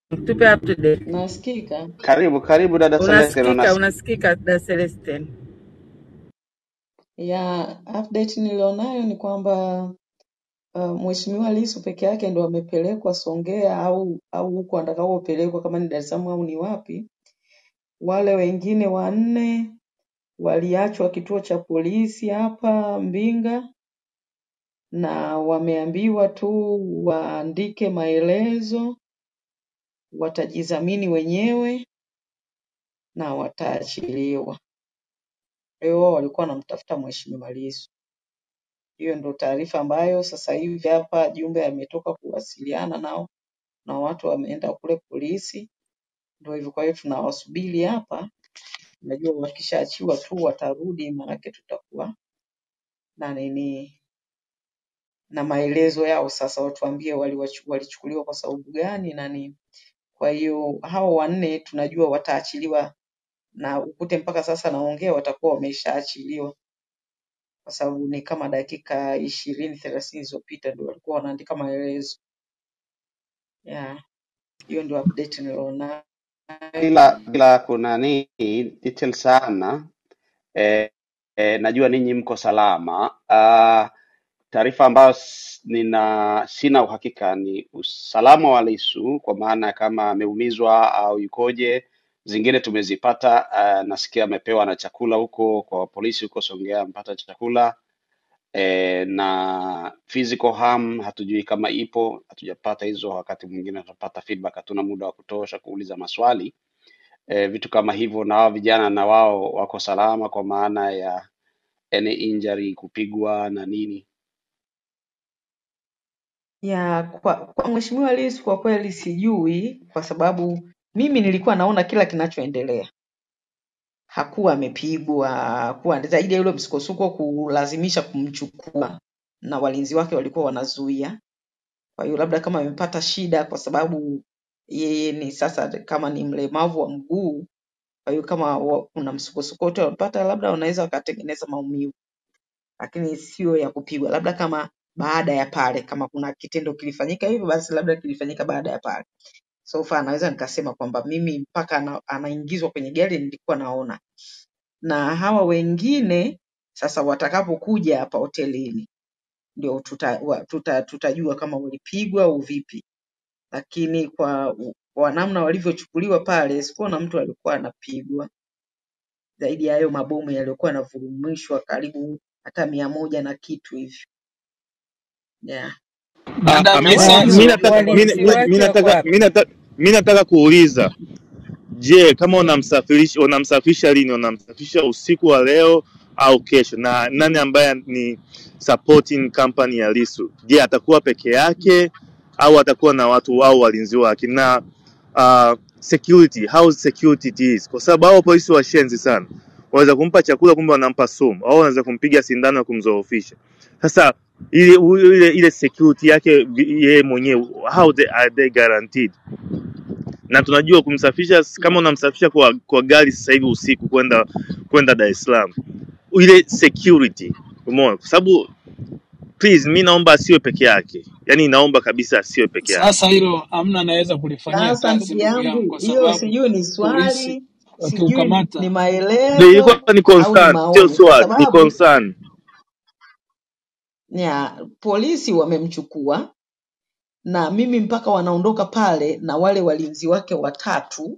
Tupe up to date. Nasikika? Karibu dada Celeste. Unasikika da Celestine. Ya, update nilionayo ni kwamba Mheshimiwa Lissu peke yake ndo amepelekwa Songea au huko atakapopelekwa kama ni Dar es Salaam au ni wapi. Wale wengine 4 waliachwa kituo cha polisi hapa Mbinga na wameambiwa tu waandike maelezo, watajidhamini wenyewe na wataachiliwa. Kwa hiyo wao walikuwa wanamtafuta Mheshimiwa Lissu. Hiyo ndo taarifa ambayo sasa hivi hapa Jumbe ametoka kuwasiliana nao na watu wameenda kule polisi. Ndio hivyo, kwa hiyo tunawasubiri hapa. Najua wakishaachiwa tu watarudi, maanake tutakuwa na nini na maelezo yao sasa, watuambie walichukuliwa kwa sababu gani na nini. Kwa hiyo hao 4 tunajua wataachiliwa na ukute mpaka sasa naongea watakuwa wameshaachiliwa kwa sababu ni kama dakika 20-30 zilizopita ndio walikuwa wanaandika maelezo. Yeah, hiyo ndio update nilionayo. Bila kuna detail sana najua ninyi mko salama. Taarifa ambayo sina uhakika ni usalama wa Lissu, kwa maana kama ameumizwa au yukoje. Zingine tumezipata, nasikia amepewa na chakula huko kwa polisi huko Songea, mpata chakula na physical harm hatujui kama ipo, hatujapata hizo. Wakati mwingine tutapata feedback, hatuna muda wa kutosha kuuliza maswali vitu kama hivyo. Na wao vijana na wao wako salama, kwa maana ya any injury, kupigwa na nini. Ya, kwa Mheshimiwa Lissu kwa kweli sijui, kwa sababu mimi nilikuwa naona kila kinachoendelea. Hakuwa amepigwa, hakuwa zaidi ya yule msukosuko kulazimisha kumchukua na walinzi wake walikuwa wanazuia. Kwa hiyo labda kama amepata shida kwa sababu yeye ni sasa kama ni mlemavu wa mguu, kwa hiyo kama kuna msukosuko wote wapata, labda wanaweza wakatengeneza maumivu, lakini sio ya kupigwa. Labda kama baada ya pale, kama kuna kitendo kilifanyika hivyo, basi labda kilifanyika baada ya pale. So far naweza nikasema kwamba mimi mpaka anaingizwa kwenye gari nilikuwa naona, na hawa wengine sasa watakapokuja hapa hotelini ndio tutajua kama walipigwa au vipi, lakini kwa namna walivyochukuliwa pale sikuona mtu alikuwa anapigwa zaidi ya hayo mabomu yaliyokuwa yanavurumishwa karibu hata 100 na kitu hivyo. Yeah. Dada Na wala Misanzo, sio Walinzi wake wako wapi? mi nataka kuuliza, je, kama unamsafirisha lini? Unamsafirisha usiku wa leo au kesho? Na nani ambaye ni supporting company ya Lissu? Je, atakuwa peke yake au atakuwa na watu au walinzi wake? Na security, how security it is, kwa sababu hao polisi washenzi sana. Waweza kumpa chakula kumbe wanampa sumu, au wanaweza kumpiga sindano na kumzoofisha. Sasa ile security yake yeye mwenyewe, how are they guaranteed? Na tunajua kumsafisha, kama unamsafisha kwa gari sasa hivi usiku kwenda Dar es Salaam, ile security, umeona? Kwa sababu please, mimi naomba asiwe peke yake, yani naomba kabisa asiwe peke yake. sasa hilo hamna anaweza kulifanyia sasa, kazi ndugu ndugu yangu, yangu, kwa hiyo sababu sijui ni polisi swali, sijui ni wakiukamata maelezo Ilikuwa ni au ni concern, sio maoni, kwa swali, ni sababu concern. ya polisi wamemchukua na mimi mpaka wanaondoka pale na wale walinzi wake 3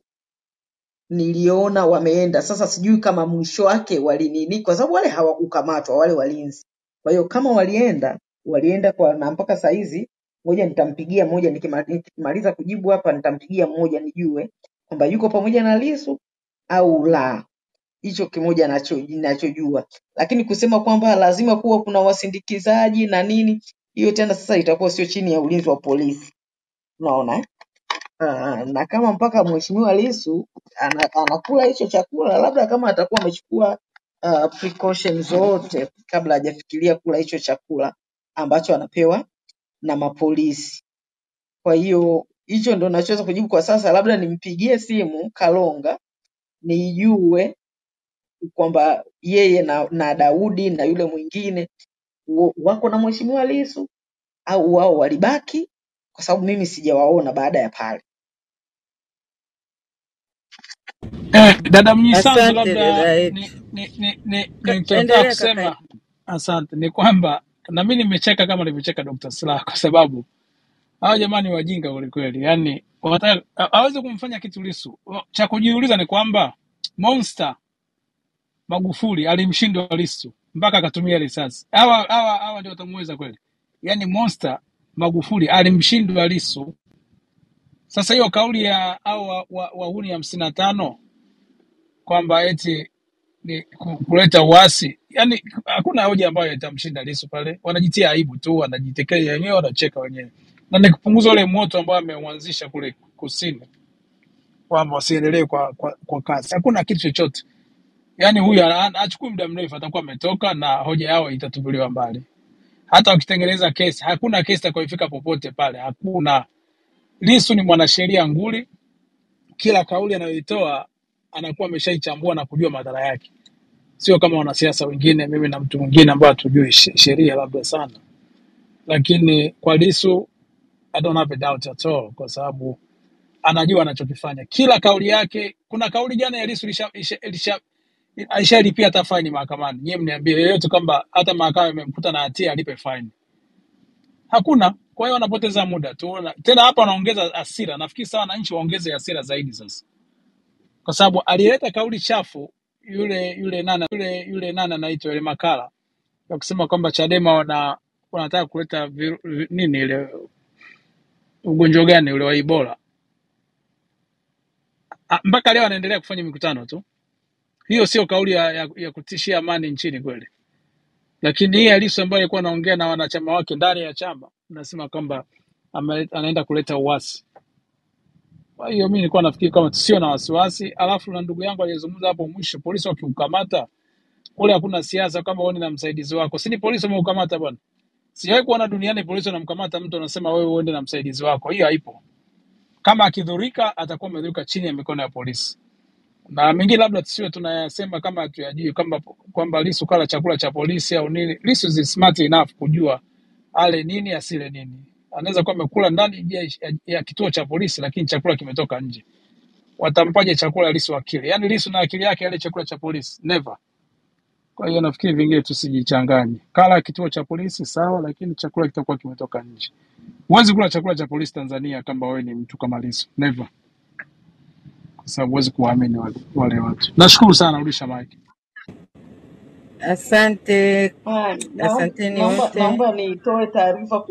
niliona wameenda. Sasa sijui kama mwisho wake walinini, kwa sababu wale hawakukamatwa wale walinzi. Kwa hiyo kama walienda kwa, na mpaka saa hizi ngoja nitampigia mmoja nikimaliza kujibu hapa, nitampigia mmoja nijue kwamba yuko pamoja na Lissu au la. Hicho kimoja ninachojua, lakini kusema kwamba lazima kuwa kuna wasindikizaji na nini, hiyo tena sasa itakuwa sio chini ya ulinzi wa polisi, unaona eh? Na kama mpaka Mheshimiwa Lissu anakula hicho chakula, labda kama atakuwa amechukua precautions zote kabla hajafikiria kula hicho chakula ambacho anapewa na mapolisi. Kwa hiyo hicho ndo nachoweza kujibu kwa sasa, labda nimpigie simu Kalonga nijue kwamba yeye na Daudi na yule mwingine wako na Mheshimiwa Lissu au wao walibaki, kwa sababu mimi sijawaona baada ya pale. Dada Mnyisanzu, Asante labda dada yetu. ninachotaka Endelea kaka kusema, yetu. asante, ni kwamba na mimi nimecheka kama nilivyocheka Dr. Slaa, kwa sababu hao jamani wajinga kwelikweli, yani wanataka hawezi kumfanya kitu Lissu. Cha kujiuliza ni kwamba Monster Magufuli alimshindwa Lissu mpaka akatumia risasi. Hawa ndio watamuweza kweli? Yani Monster Magufuli alimshindwa Lissu. Sasa hiyo kauli ya au wahuni 55 kwamba eti ni kuleta uasi, yani hakuna hoja ambayo itamshinda Lissu pale. Wanajitia aibu tu, wanajitekea wenyewe, wanacheka wenyewe, na ni kupunguza ule moto ambao ameuanzisha kule kusini, kwamba wasiendelee kwa kasi. Hakuna kitu chochote, yani huyu achukui muda mrefu atakuwa ametoka na hoja yao itatupiliwa mbali. Hata wakitengeneza kesi, hakuna kesi itakayofika popote pale, hakuna. Lissu ni mwanasheria nguli, kila kauli anayoitoa anakuwa ameshaichambua na kujua madhara yake, sio kama wanasiasa wengine, mimi na mtu mwingine ambao hatujui sheria labda sana. Lakini kwa Lissu I don't have a doubt at all, kwa sababu anajua anachokifanya. Kila kauli yake, kuna kauli jana ya Lissu alishalipia hata faini mahakamani. Nyie mniambie yoyote kwamba hata mahakama imemkuta na hatia alipe faini? Hakuna. Kwa hiyo wanapoteza muda tu. Tena hapa wanaongeza hasira. Nafikiri sawa wananchi waongeze hasira zaidi sasa, kwa sababu alileta kauli chafu yule nana anaitwa yule Makala, ya kusema kwamba Chadema wanataka kuleta nini ile ugonjwa gani ule wa Ebola. Mpaka leo anaendelea kufanya mikutano tu. Hiyo sio kauli ya kutishia amani nchini kweli? Lakini hii Lissu ambaye alikuwa anaongea na wanachama wake ndani ya chama, nasema kwamba anaenda kuleta uasi. Kwa hiyo mimi nilikuwa nafikiri kama tusio na wasiwasi. Alafu na ndugu yangu alizungumza hapo mwisho, polisi wakiukamata kule hakuna siasa kama wewe na msaidizi wako. Si ni polisi wameukamata bwana? Sijawahi kuona duniani polisi wanamkamata mtu anasema wewe uende na msaidizi wako. Hiyo haipo. Kama akidhurika atakuwa amedhurika chini ya mikono ya polisi. Na mengine labda tusiwe tunayasema kama hatuyajui, kwamba Lissu kala chakula cha polisi au nini. Lissu is smart enough kujua ale nini asile nini. Anaweza kuwa amekula ndani ya kituo cha polisi lakini chakula kimetoka nje. Watampaje chakula Lissu akili? Yaani Lissu na akili yake ale chakula cha polisi? Never. Kwa hiyo nafikiri vingine tusijichanganye. Kala kituo cha polisi sawa, lakini chakula kitakuwa kimetoka nje. Huwezi kula chakula cha polisi Tanzania kama wewe ni mtu kama Lissu. Never. Kwa sababu huwezi kuamini wale watu. Nashukuru sana, rudisha mic. Asante. Asanteni wote. Naomba nitoe taarifa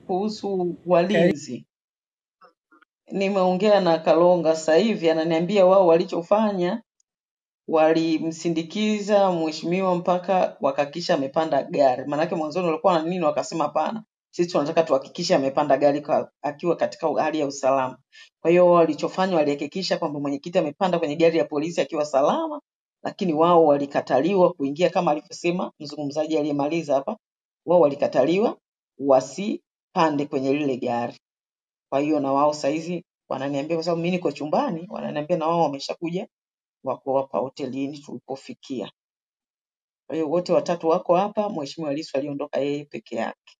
kuhusu walinzi. Nimeongea na Kalonga sasa hivi, ananiambia wao walichofanya walimsindikiza mheshimiwa mpaka wakahakikisha amepanda gari. Maanake mwanzoni walikuwa na nini, wakasema hapana, sisi tunataka tuhakikishe amepanda gari akiwa katika hali ya usalama. Kwa hiyo walichofanya walihakikisha kwamba mwenyekiti amepanda kwenye gari ya polisi akiwa salama, lakini wao walikataliwa kuingia kama alivyosema mzungumzaji aliyemaliza hapa. Wao walikataliwa wasipande kwenye lile gari. Kwa hiyo na wao saizi wananiambia, kwa sababu mimi niko chumbani, wananiambia na wao wameshakuja, wako hapa hotelini tulipofikia. Kwa hiyo wote watatu wako hapa, Mheshimiwa Lissu aliondoka yeye peke yake.